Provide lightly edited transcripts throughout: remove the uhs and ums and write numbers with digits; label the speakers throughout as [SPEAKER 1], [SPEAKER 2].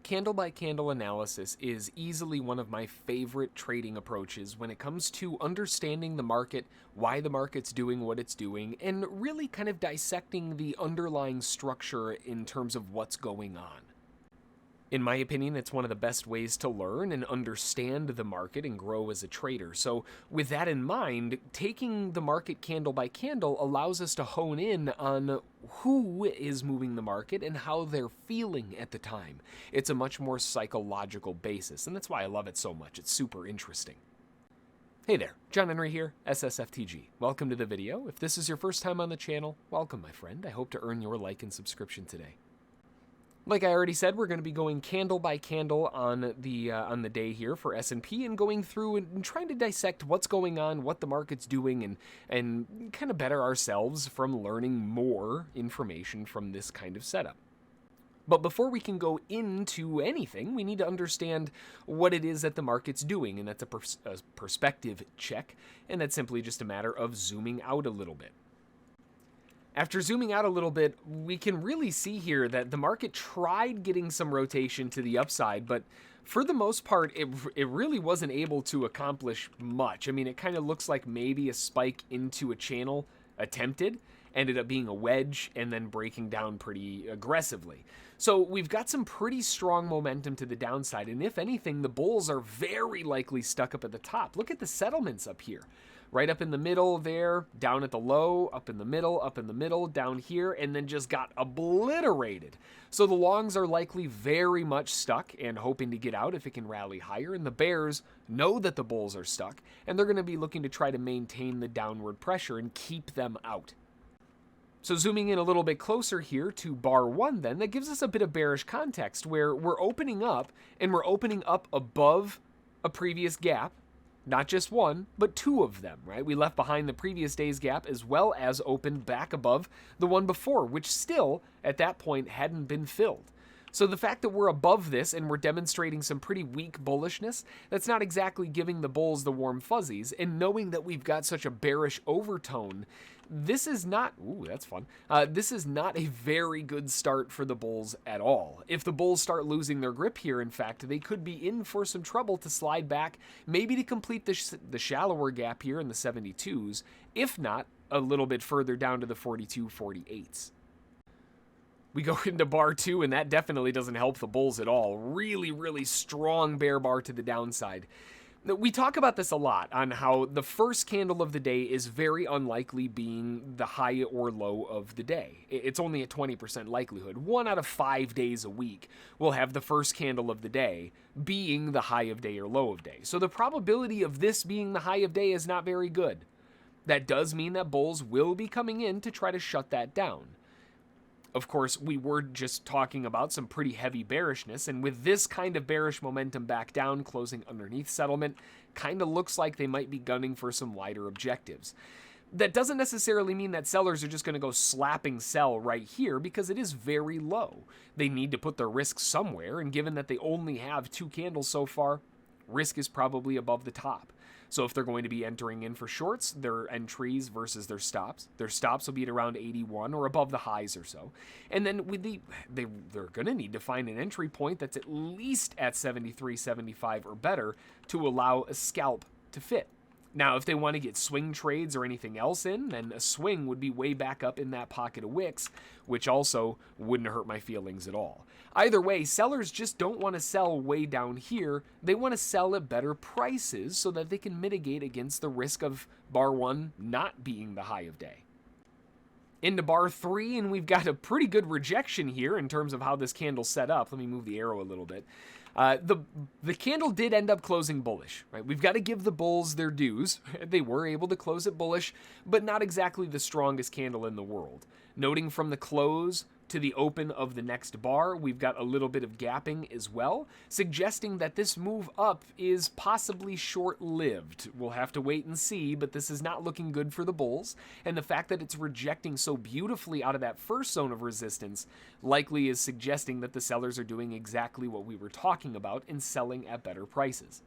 [SPEAKER 1] Candle-by-candle analysis is easily one of my favorite trading approaches when it comes to understanding the market, why the market's doing what it's doing, and really kind of dissecting the underlying structure in terms of what's going on. In my opinion, it's one of the best ways to learn and understand the market and grow as a trader. So with that in mind, taking the market candle by candle allows us to hone in on who is moving the market and how they're feeling at the time. It's a much more psychological basis, and that's why I love it so much. It's super interesting. Hey there, John Henry here, SSFTG. Welcome to the video. If this is your first time on the channel, welcome, my friend. I hope to earn your like and subscription today. Like I already said, we're going to be going candle by candle on the day here for S&P and going through and trying to dissect what's going on, what the market's doing, and kind of better ourselves from learning more information from this kind of setup. But before we can go into anything, we need to understand what it is that the market's doing, and that's a perspective check, and that's simply just a matter of zooming out a little bit. After zooming out a little bit, we can really see here that the market tried getting some rotation to the upside, but for the most part, it really wasn't able to accomplish much. I mean, it kind of looks like maybe a spike into a channel attempted, ended up being a wedge, and then breaking down pretty aggressively. So we've got some pretty strong momentum to the downside, and if anything, the bulls are very likely stuck up at the top. Look at the settlements up here. Right up in the middle there, down at the low, up in the middle, down here, and then just got obliterated. So the longs are likely very much stuck and hoping to get out if it can rally higher, and the bears know that the bulls are stuck, and they're going to be looking to try to maintain the downward pressure and keep them out. So zooming in a little bit closer here to bar 1 then, that gives us a bit of bearish context where we're opening up, and we're opening up above a previous gap. Not just one, but two of them, right? We left behind the previous day's gap as well as opened back above the one before, which still, at that point, hadn't been filled. So the fact that we're above this and we're demonstrating some pretty weak bullishness, that's not exactly giving the bulls the warm fuzzies, and knowing that we've got such a bearish overtone, this is not, ooh, that's fun. This is not a very good start for the bulls at all. If the bulls start losing their grip here, in fact, they could be in for some trouble to slide back, maybe to complete the shallower gap here in the 72s, if not a little bit further down to the 42, 48s. We go into bar 2, and that definitely doesn't help the bulls at all. Really, really strong bear bar to the downside. We talk about this a lot on how the first candle of the day is very unlikely being the high or low of the day. It's only a 20% likelihood. 1 out of 5 days a week will have the first candle of the day being the high of day or low of day. So the probability of this being the high of day is not very good. That does mean that bulls will be coming in to try to shut that down. Of course, we were just talking about some pretty heavy bearishness, and with this kind of bearish momentum back down, closing underneath settlement, kind of looks like they might be gunning for some wider objectives. That doesn't necessarily mean that sellers are just going to go slapping sell right here, because it is very low. They need to put their risk somewhere, and given that they only have 2 candles so far, risk is probably above the top. So if they're going to be entering in for shorts, their entries versus their stops will be at around 81 or above the highs or so. And then with they're going to need to find an entry point that's at least at 73, 75 or better to allow a scalp to fit. Now, if they want to get swing trades or anything else in, then a swing would be way back up in that pocket of wicks, which also wouldn't hurt my feelings at all. Either way, sellers just don't want to sell way down here. They want to sell at better prices so that they can mitigate against the risk of bar 1 not being the high of day. Into bar 3, and we've got a pretty good rejection here in terms of how this candle's set up. Let me move the arrow a little bit. The candle did end up closing bullish, right? We've got to give the bulls their dues. They were able to close it bullish, but not exactly the strongest candle in the world. Noting from the close to the open of the next bar, we've got a little bit of gapping as well, suggesting that this move up is possibly short-lived. We'll have to wait and see, but this is not looking good for the bulls, and the fact that it's rejecting so beautifully out of that first zone of resistance likely is suggesting that the sellers are doing exactly what we were talking about and selling at better prices.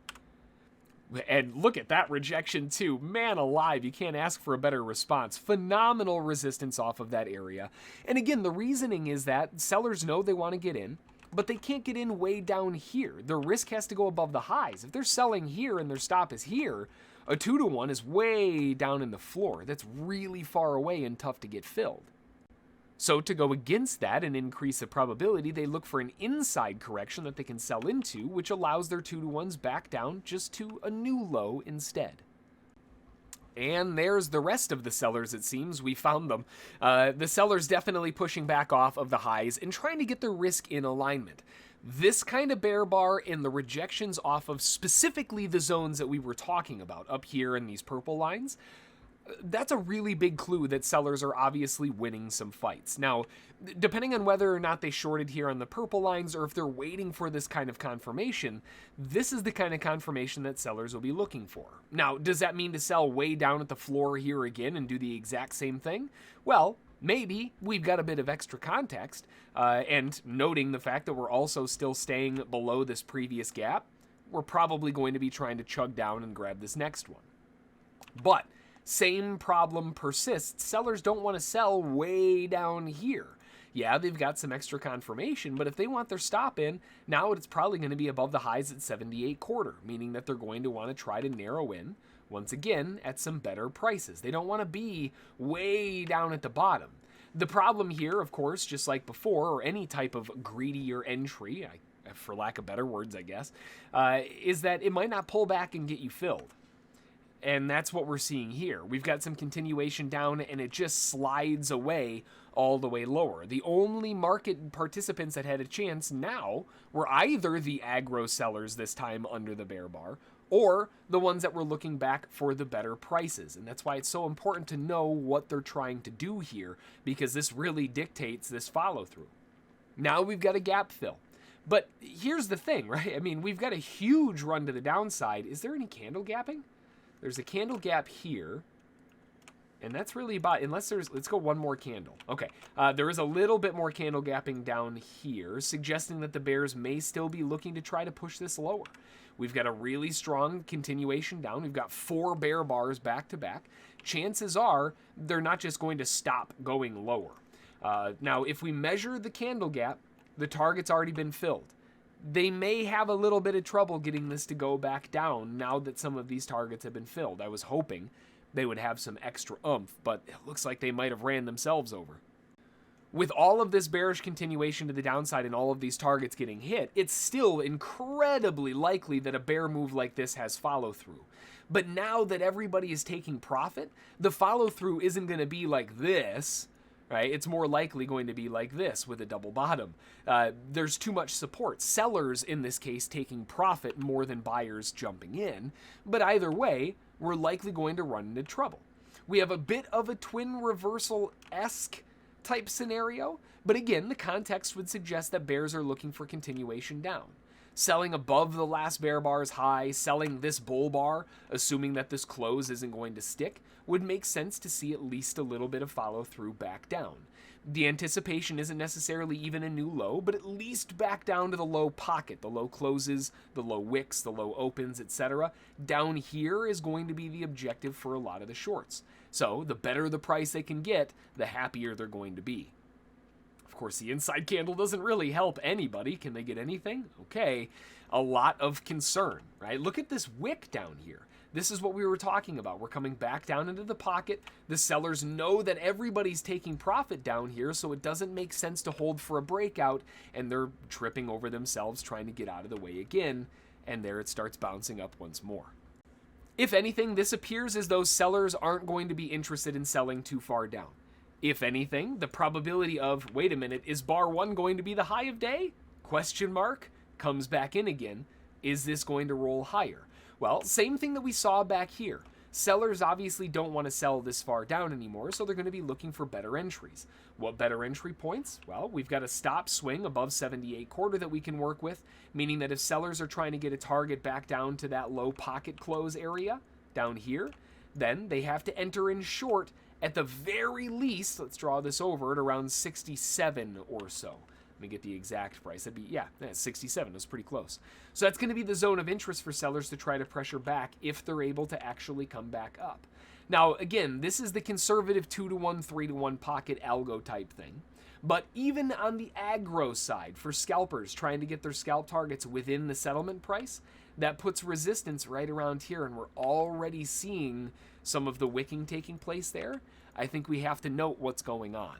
[SPEAKER 1] And look at that rejection too. Man alive, you can't ask for a better response. Phenomenal resistance off of that area. And again, the reasoning is that sellers know they want to get in. but they can't get in way down here. Their risk has to go above the highs. If they're selling here and their stop is here, a 2-to-1 is way down in the floor. That's really far away and tough to get filled. So to go against that and increase the probability, they look for an inside correction that they can sell into, which allows their 2-to-1s back down just to a new low instead. And there's the rest of the sellers, it seems. We found them. The sellers definitely pushing back off of the highs and trying to get their risk in alignment. This kind of bear bar and the rejections off of specifically the zones that we were talking about up here in these purple lines, that's a really big clue that sellers are obviously winning some fights. Now, depending on whether or not they shorted here on the purple lines or if they're waiting for this kind of confirmation, this is the kind of confirmation that sellers will be looking for. Now, does that mean to sell way down at the floor here again and do the exact same thing? Well, maybe. We've got a bit of extra context, and noting the fact that we're also still staying below this previous gap, we're probably going to be trying to chug down and grab this next one. But same problem persists. Sellers don't want to sell way down here. Yeah, they've got some extra confirmation, but if they want their stop in, now it's probably going to be above the highs at 78.25, meaning that they're going to want to try to narrow in, once again, at some better prices. They don't want to be way down at the bottom. The problem here, of course, just like before, or any type of greedier entry, for lack of better words, I guess, is that it might not pull back and get you filled. And that's what we're seeing here. We've got some continuation down, and it just slides away all the way lower. The only market participants that had a chance now were either the aggro sellers this time under the bear bar, or the ones that were looking back for the better prices. And that's why it's so important to know what they're trying to do here, because this really dictates this follow-through. Now we've got a gap fill. But here's the thing, right? I mean, we've got a huge run to the downside. Is there any candle gapping? There's a candle gap here, and that's really about, unless there's, let's go one more candle. Okay, there is a little bit more candle gapping down here, suggesting that the bears may still be looking to try to push this lower. We've got a really strong continuation down. We've got 4 bear bars back to back. Chances are they're not just going to stop going lower. Now, if we measure the candle gap, the target's already been filled. They may have a little bit of trouble getting this to go back down now that some of these targets have been filled. I was hoping they would have some extra oomph, but it looks like they might have ran themselves over. With all of this bearish continuation to the downside and all of these targets getting hit, it's still incredibly likely that a bear move like this has follow-through. But now that everybody is taking profit, the follow-through isn't going to be like this, right? It's more likely going to be like this with a double bottom. There's too much support. Sellers, in this case, taking profit more than buyers jumping in. But either way, we're likely going to run into trouble. We have a bit of a twin reversal-esque type scenario, but again, the context would suggest that bears are looking for continuation down. Selling above the last bear bar's high, selling this bull bar, assuming that this close isn't going to stick, would make sense to see at least a little bit of follow through back down. The anticipation isn't necessarily even a new low, but at least back down to the low pocket, the low closes, the low wicks, the low opens, etc. Down here is going to be the objective for a lot of the shorts. So the better the price they can get, the happier they're going to be. Of course, the inside candle doesn't really help anybody. Can they get anything? Okay, a lot of concern, right? Look at this wick down here. This is what we were talking about. We're coming back down into the pocket. The sellers know that everybody's taking profit down here, so it doesn't make sense to hold for a breakout, and they're tripping over themselves trying to get out of the way again, and there it starts bouncing up once more. If anything, this appears as though sellers aren't going to be interested in selling too far down. If anything, the probability of, wait a minute, is bar 1 going to be the high of day? Question mark, comes back in again. Is this going to roll higher? Well, same thing that we saw back here. Sellers obviously don't want to sell this far down anymore, so they're going to be looking for better entries. What better entry points? Well, we've got a stop swing above 78.25 that we can work with, meaning that if sellers are trying to get a target back down to that low pocket close area down here, then they have to enter in short at the very least. Let's draw this over at around 67 or so. Let me get the exact price. That'd be, 67. That's pretty close. So that's going to be the zone of interest for sellers to try to pressure back if they're able to actually come back up. Now, again, this is the conservative 2-to-1, 3-to-1 pocket algo type thing. But even on the aggro side, for scalpers trying to get their scalp targets within the settlement price, that puts resistance right around here, and we're already seeing some of the wicking taking place there. I think we have to note what's going on.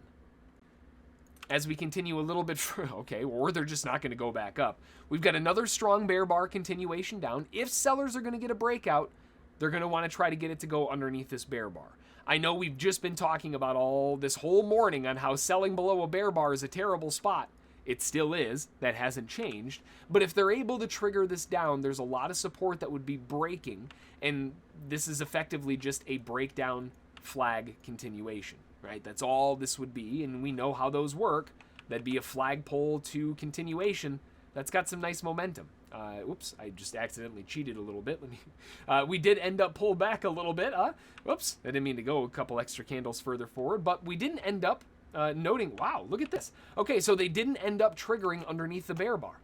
[SPEAKER 1] As we continue a little bit, okay, or they're just not going to go back up. We've got another strong bear bar continuation down. If sellers are going to get a breakout, they're going to want to try to get it to go underneath this bear bar. I know we've just been talking about all this whole morning on how selling below a bear bar is a terrible spot. It still is. That hasn't changed. But if they're able to trigger this down, there's a lot of support that would be breaking, and this is effectively just a breakdown flag continuation, right? That's all this would be, and we know how those work. That'd be a flagpole to continuation. That's got some nice momentum. Oops, I just accidentally cheated a little bit. We did end up pulled back a little bit. Whoops, I didn't mean to go a couple extra candles further forward, but we didn't end up noting, wow, look at this. Okay, so they didn't end up triggering underneath the bear bar.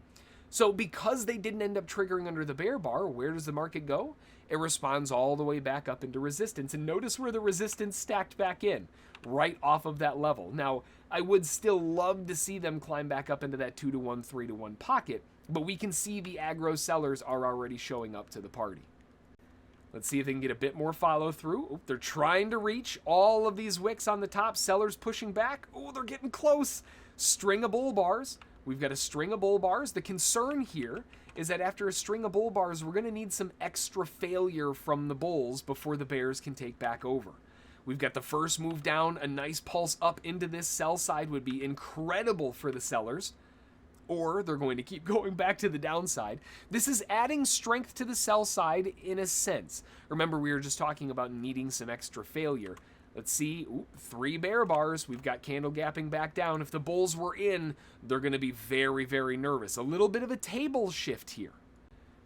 [SPEAKER 1] So because they didn't end up triggering under the bear bar, where does the market go? It responds all the way back up into resistance. And notice where the resistance stacked back in, right off of that level. Now, I would still love to see them climb back up into that 2-to-1, 3-to-1 pocket, but we can see the aggro sellers are already showing up to the party. Let's see if they can get a bit more follow through. Oh, they're trying to reach all of these wicks on the top. Sellers pushing back. Oh, they're getting close. String of bull bars. We've got a string of bull bars. The concern here is that after a string of bull bars, we're going to need some extra failure from the bulls before the bears can take back over. We've got the first move down. A nice pulse up into this sell side would be incredible for the sellers. Or they're going to keep going back to the downside. This is adding strength to the sell side in a sense. Remember, we were just talking about needing some extra failure. Let's see, 3 bear bars. We've got candle gapping back down. If the bulls were in, they're going to be very, very nervous. A little bit of a table shift here.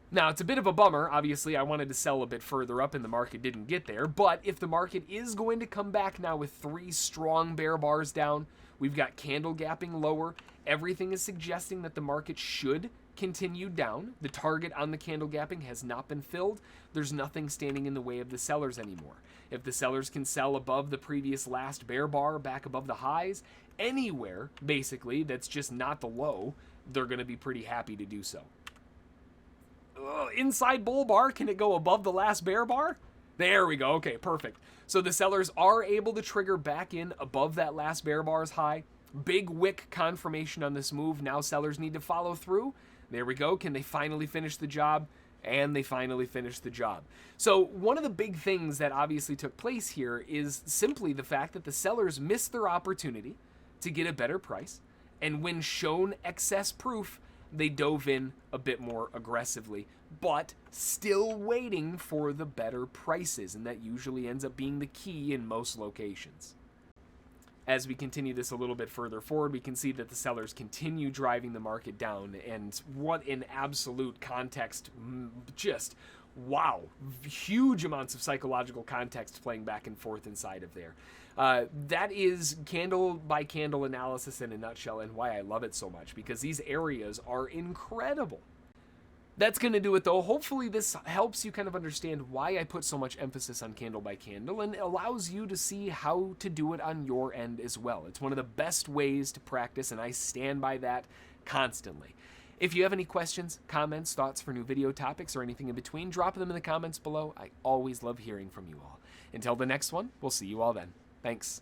[SPEAKER 1] Now, it's a bit of a bummer. Obviously, I wanted to sell a bit further up and the market didn't get there. But if the market is going to come back now with 3 strong bear bars down, we've got candle gapping lower. Everything is suggesting that the market should continue down. The target on the candle gapping has not been filled. There's nothing standing in the way of the sellers anymore. If the sellers can sell above the previous last bear bar, back above the highs, anywhere, basically, that's just not the low, they're going to be pretty happy to do so. Inside bull bar, can it go above the last bear bar? There we go. Okay, perfect. So the sellers are able to trigger back in above that last bear bar's high. Big wick confirmation on this move. Now sellers need to follow through. There we go. Can they finally finish the job? And they finally finished the job. So one of the big things that obviously took place here is simply the fact that the sellers missed their opportunity to get a better price. And when shown excess proof, they dove in a bit more aggressively, but still waiting for the better prices. And that usually ends up being the key in most locations. As we continue this a little bit further forward, we can see that the sellers continue driving the market down, and what an absolute context, just wow, huge amounts of psychological context playing back and forth inside of there. That is candle by candle analysis in a nutshell, and why I love it so much, because these areas are incredible. That's going to do it, though. Hopefully this helps you kind of understand why I put so much emphasis on candle by candle, and allows you to see how to do it on your end as well. It's one of the best ways to practice, and I stand by that constantly. If you have any questions, comments, thoughts for new video topics, or anything in between, drop them in the comments below. I always love hearing from you all. Until the next one, we'll see you all then. Thanks.